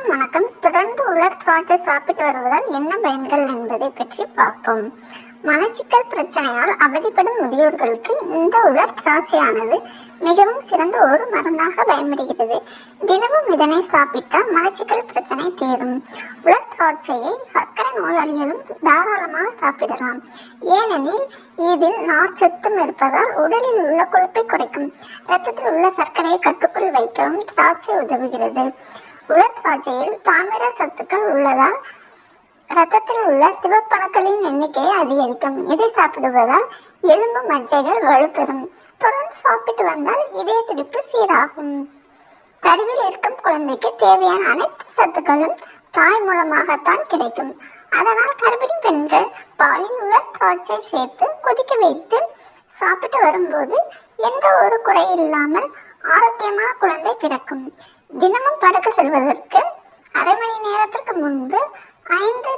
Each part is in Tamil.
அனைவருக்கும் வணக்கம். தொடர்ந்து உலர் திராட்சை சாப்பிட்டு வருவதால் என்ன பயன்கள் என்பதை பற்றி பார்ப்போம். மலச்சிக்கல் பிரச்சனையால் அவதிப்படும் முதியோர்களுக்கு இந்த உலர் திராட்சையானது மிகவும் சிறந்த ஒரு மருந்தாக பயன்படுகிறது. தினமும் இதனை சாப்பிட்டால் மலச்சிக்கல் பிரச்சனை தீரும். உலர் திராட்சையை சர்க்கரை நோயாளிகளும் தாராளமாக சாப்பிடலாம். ஏனெனில் இதில் நார்ச்சத்தும் இருப்பதால் உடலில் உள்ள கொழுப்பை குறைக்கும். இரத்தத்தில் உள்ள சர்க்கரையை கட்டுக்குள் வைக்கவும் திராட்சை உதவுகிறது. உலர் திராட்சையில் தாமிர சத்துக்கள் உள்ளதால் இரத்தத்தில் உள்ள சிவப்பணுக்களின் எண்ணிக்கையை அதிகரிக்கும். இதை சாப்பிடுவதால் எலும்பு மஜ்ஜைகள் வலுப்பெறும். தொடர்ந்து சாப்பிட்டு வந்தால் இதய துடிப்பு சீராகும். கருவில் இருக்கும் குழந்தைக்கு தேவையான அனைத்து சத்துக்களும் தாய் மூலமாகத்தான் கிடைக்கும். அதனால் கர்ப்பிணி பெண்கள் பாலில் உலர் திராட்சை சேர்த்து கொதிக்க வைத்து சாப்பிட்டு வரும்போது எந்த ஒரு குறை இல்லாமல் ஆரோக்கியமான குழந்தை பிறக்கும். தினமும் படுக்க செல்வதற்கு அரை மணி நேரத்திற்கு முன்பு 5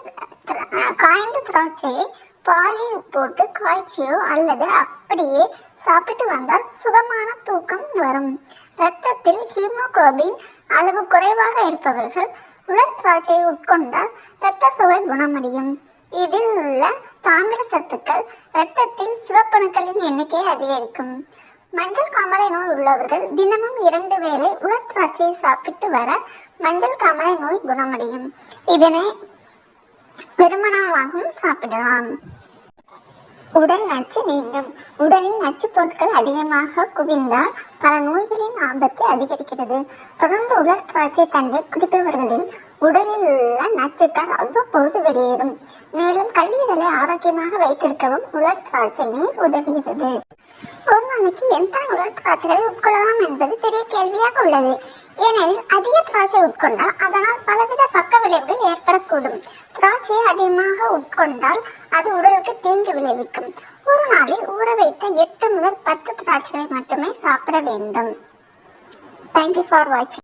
காய்ந்த திராட்சையை பாலில் போட்டு காய்ச்சியோ அல்லது அப்படியே சாப்பிட்டு வந்தால் சுகமான தூக்கம் வரும். இரத்தத்தில் ஹீமோகுளோபின் அளவு குறைவாக இருப்பவர்கள் உலர் திராட்சையை உட்கொண்டால் இரத்த சுவை குணமடையும். இதில் உள்ள தாமிர சத்துக்கள் இரத்தத்தில் சிவப்பணுக்களின் எண்ணிக்கையை அதிகரிக்கும். மஞ்சள் காமாலை நோய் உள்ளவர்கள் தினமும் 2 வேளை உலர் திராட்சையை சாப்பிட்டு வர மஞ்சள் காமாலை நோய் குணமடையும். இதனை வெறுமனமாகவும் சாப்பிடலாம். உடல் நச்சு நீங்கும். உடலில் நச்சு பொருட்கள் அதிகமாக குவிந்தால் பல நோய்களின் ஆபத்து அதிகரிக்கிறது. தொடர்ந்து உலர் திராட்சை தண்ணீர் குடிப்பவர்களில் உடலில் உள்ள நச்சுக்கள் அவ்வப்போது வெளியேறும். மேலும் கல்லீரலை ஆரோக்கியமாக வைத்திருக்கவும் உலர் திராட்சை நீர் உதவுகிறது. ஒரு நாளைக்கு எத்தனை உலர் திராட்சைகளை உட்கொள்ளலாம் என்பது பெரிய கேள்வியாக உள்ளது. ஏனெனில் அதிக திராட்சை உட்கொண்டால் அதனால் பலவித பக்க விளைவுகள் ஏற்படக்கூடும். திராட்சையை அதிகமாக உட்கொண்டால் அது உடலுக்கு தீங்கு விளைவிக்கும். ஒரு நாளில் ஊற வைத்த 8 முதல் 10 திராட்சைகளை மட்டுமே சாப்பிட வேண்டும். தேங்க்யூ ஃபார் வாட்சிங்.